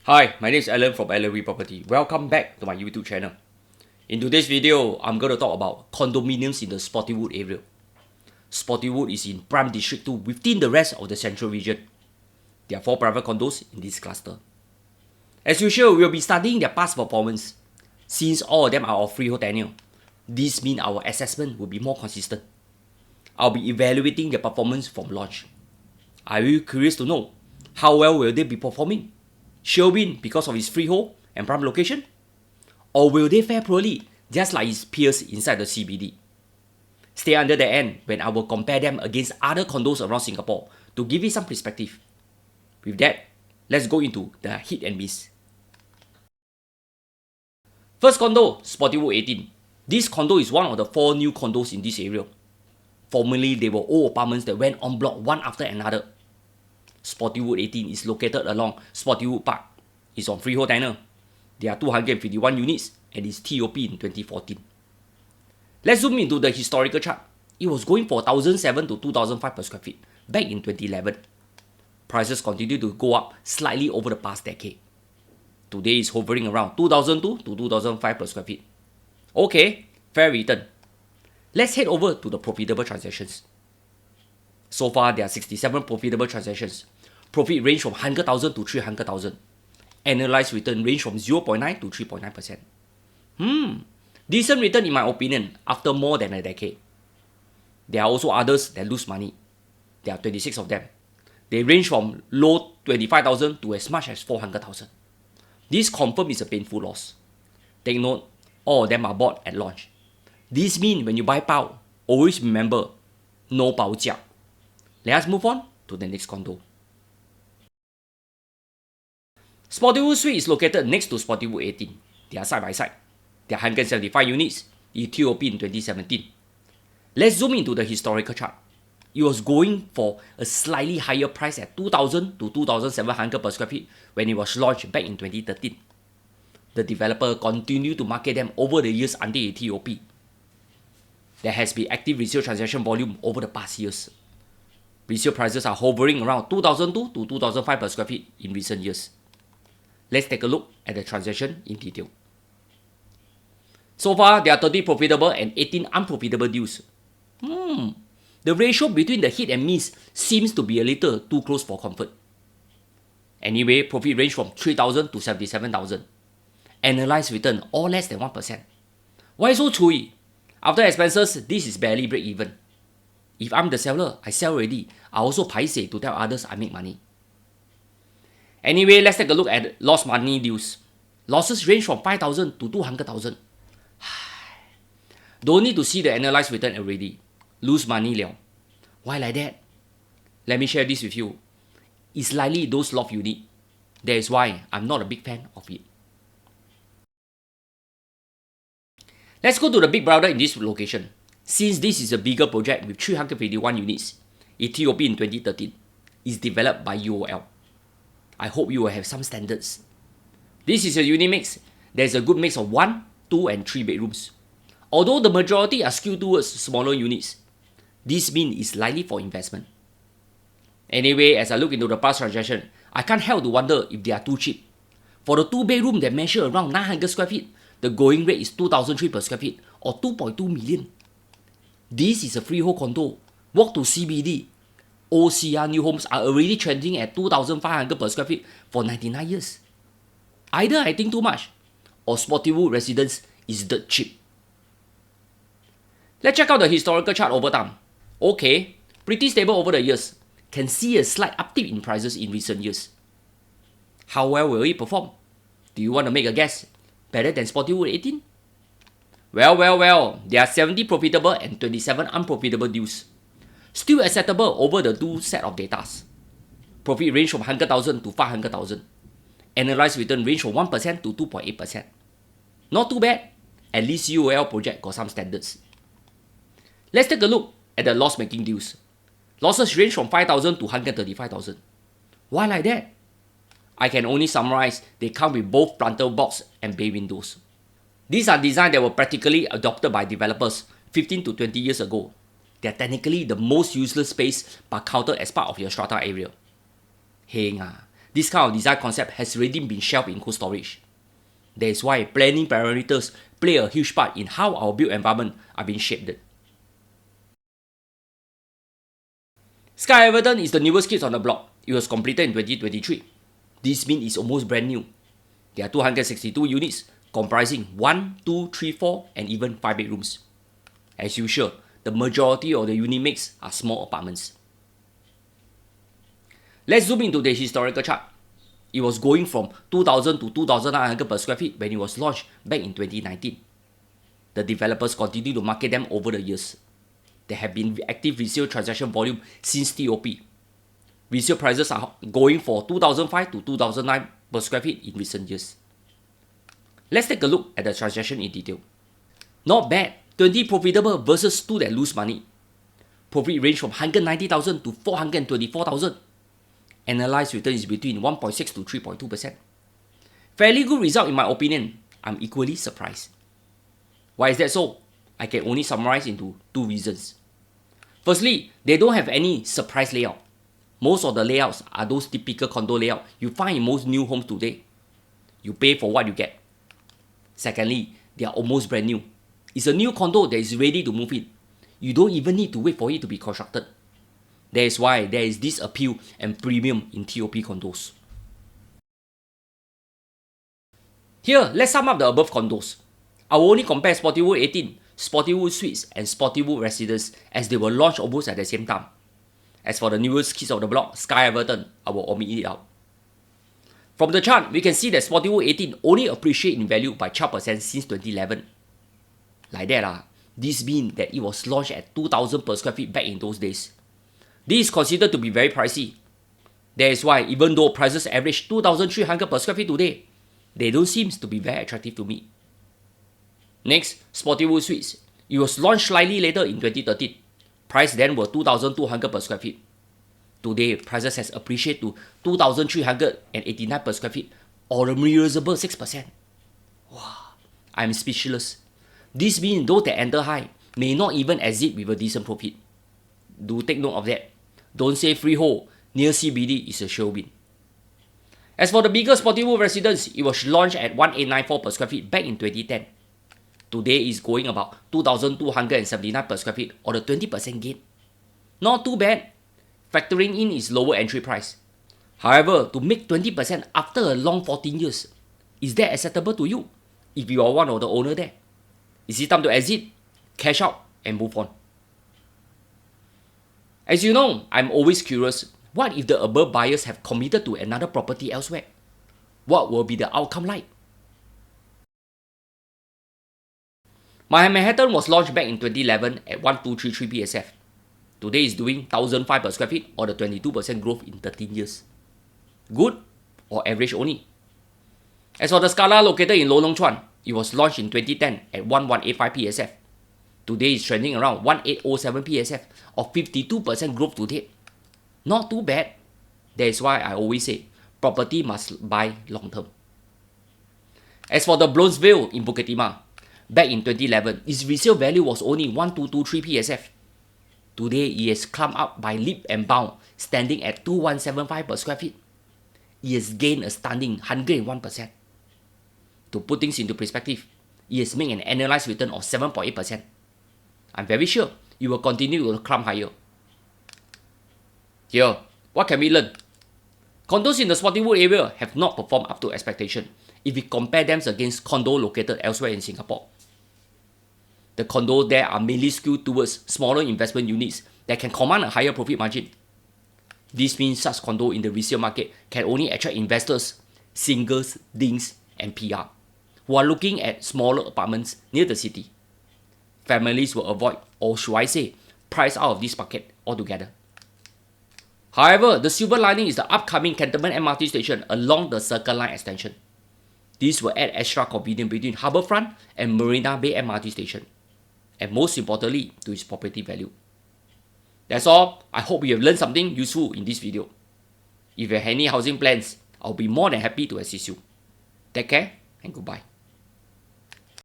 Hi, my name is Alan from Alan Property. Welcome back to my YouTube channel. In today's video, I'm going to talk about condominiums in the Spottiswoode area. Spottiswoode is in Prime District 2 within the rest of the central region. There are 4 private condos in this cluster. As usual, we'll be studying their past performance. Since all of them are of freehold tenure, this means our assessment will be more consistent. I'll be evaluating their performance from launch. Are you curious to know how well will they be performing? Sure win because of its freehold and prime location? Or will they fare poorly just like its peers inside the CBD? Stay under the end when I will compare them against other condos around Singapore to give you some perspective. With that, let's go into the hit and miss. First condo, Spottiswoode 18. This condo is one of the 4 new condos in this area. Formerly, they were old apartments that went en bloc one after another. Spottiswoode 18 is located along Spottiswoode Park. It's on freehold tenure. There are 251 units and is TOP in 2014. Let's zoom into the historical chart. It was going for 1,007 to 2,005 per square feet back in 2011. Prices continue to go up slightly over the past decade. Today is hovering around 2,002 to 2,005 per square feet. Okay, fair return. Let's head over to the profitable transactions. So far, there are 67 profitable transactions. Profit range from 100,000 to 300,000. Annualized return range from 0.9 to 3.9%. Decent return in my opinion after more than a decade. There are also others that lose money. There are 26 of them. They range from low 25,000 to as much as 400,000. This confirm is a painful loss. Take note, all of them are bought at launch. This means when you buy Pao, always remember, no Pao Jiao. Let us move on to the next condo. Spottiswoode Suite is located next to Spottiswoode 18. They are side by side. There are 175 units, TOP in 2017. Let's zoom into the historical chart. It was going for a slightly higher price at 2,000 to 2,700 per square feet when it was launched back in 2013. The developer continued to market them over the years until it TOP. There has been active resale transaction volume over the past years. Resale prices are hovering around 2,002 to 2,005 per square feet in recent years. Let's take a look at the transaction in detail. So far, there are 30 profitable and 18 unprofitable deals. The ratio between the hit and miss seems to be a little too close for comfort. Anyway, profit range from 3,000 to 77,000. Annualized return all less than 1%. Why so chewy? After expenses, this is barely break even. If I'm the seller, I sell already. I also paiseh to tell others I make money. Anyway, let's take a look at lost money deals. Losses range from 5,000 to 200,000. Don't need to see the analyzed return already. Lose money liao. Why like that? Let me share this with you. It's likely those loft you need. That is why I'm not a big fan of it. Let's go to the big brother in this location. Since this is a bigger project with 351 units, it TOP in 2013, is developed by UOL. I hope you will have some standards. This is a unit mix. There's a good mix of 1, 2 and 3 bedrooms. Although the majority are skewed towards smaller units, this means it's likely for investment. Anyway, as I look into the past transaction, I can't help to wonder if they are too cheap. For the 2 bedroom that measure around 900 square feet, the going rate is 2,003 per square feet or 2.2 million. This is a freehold condo. Walk to CBD. OCR new homes are already trending at 2,500 per square feet for 99 years. Either I think too much, or Spottiswoode residence is dirt cheap. Let's check out the historical chart over time. Okay, pretty stable over the years. Can see a slight uptick in prices in recent years. How well will it perform? Do you want to make a guess? Better than Spottiswoode 18? Well, there are 70 profitable and 27 unprofitable deals. Still acceptable over the 2 set of datas. Profit range from 100,000 to 500,000. Annualized return range from 1% to 2.8%. Not too bad. At least UOL project got some standards. Let's take a look at the loss-making deals. Losses range from 5,000 to 135,000. Why like that? I can only summarize they come with both frontal box and bay windows. These are designs that were practically adopted by developers 15 to 20 years ago. They are technically the most useless space but counted as part of your strata area. Heng this kind of design concept has already been shelved in cold storage. That is why planning parameters play a huge part in how our built environment are being shaped. Sky Everton is the newest kid on the block. It was completed in 2023. This means it's almost brand new. There are 262 units comprising 1, 2, 3, 4 and even 5 bedrooms. As usual, the majority of the unit mix are small apartments. Let's zoom into the historical chart. It was going from 2,000 to 2,900 per square feet when it was launched back in 2019. The developers continue to market them over the years. There have been active resale transaction volume since TOP. Resale prices are going for 2,005 to 2,009 per square feet in recent years. Let's take a look at the transaction in detail. Not bad, 20 profitable versus 2 that lose money. Profit range from 190,000 to 424,000. Analyzed return is between 1.6 to 3.2%. Fairly good result in my opinion. I'm equally surprised. Why is that so? I can only summarize into 2 reasons. Firstly, they don't have any surprise layout. Most of the layouts are those typical condo layout you find in most new homes today. You pay for what you get. Secondly, they are almost brand new. It's a new condo that is ready to move in. You don't even need to wait for it to be constructed. That is why there is this appeal and premium in TOP condos. Here, let's sum up the above condos. I will only compare Spottywood 18, Spottywood Suites and Spottywood Residence as they were launched almost at the same time. As for the newest kids of the block, Sky Everton, I will omit it out. From the chart, we can see that Spottywood 18 only appreciated in value by 12% since 2011. Like that, this means that it was launched at 2,000 per square feet back in those days. This is considered to be very pricey. That is why even though prices average 2,300 per square feet today, they don't seem to be very attractive to me. Next, Spottywood Suites. It was launched slightly later in 2013. Price then were 2,200 per square feet. Today, prices has appreciated to 2,389 per square feet, or a reasonable 6%. Wow, I'm speechless. This means those that enter high may not even exit with a decent profit. Do take note of that. Don't say freehold near CBD is a sure win. As for the bigger Spottywood Residence, it was launched at 1,894 per square feet back in 2010. Today is going about 2,279 per square feet or a 20% gain. Not too bad, factoring in its lower entry price. However, to make 20% after a long 14 years, is that acceptable to you if you are one of the owner there? Is it time to exit, cash out and move on? As you know, I'm always curious, what if the above buyers have committed to another property elsewhere? What will be the outcome like? My Manhattan was launched back in 2011 at 1,233 PSF. Today is doing 1,005 per square feet or the 22% growth in 13 years. Good or average only? As for the Scala located in Lorong Chuan, it was launched in 2010 at 1,185 PSF. Today is trending around 1,807 PSF or 52% growth to date. Not too bad. That is why I always say, property must buy long term. As for the Bronzeville in Bukit Timah, back in 2011, its resale value was only 1,223 PSF. Today, it has climbed up by leap and bound, standing at 2,175 per square feet. It has gained a stunning 101%. To put things into perspective, it has made an annualized return of 7.8%. I'm very sure it will continue to climb higher. Here, what can we learn? Condos in the Spottywood area have not performed up to expectation if we compare them against condos located elsewhere in Singapore. The condos there are mainly skewed towards smaller investment units that can command a higher profit margin. This means such condo in the resale market can only attract investors, singles, dings, and PR, who are looking at smaller apartments near the city. Families will avoid, or should I say, price out of this market altogether. However, the silver lining is the upcoming Cantonment MRT station along the Circle Line extension. This will add extra convenience between Harbourfront and Marina Bay MRT station, and most importantly, to its property value. That's all. I hope you have learned something useful in this video. If you have any housing plans, I'll be more than happy to assist you. Take care and goodbye.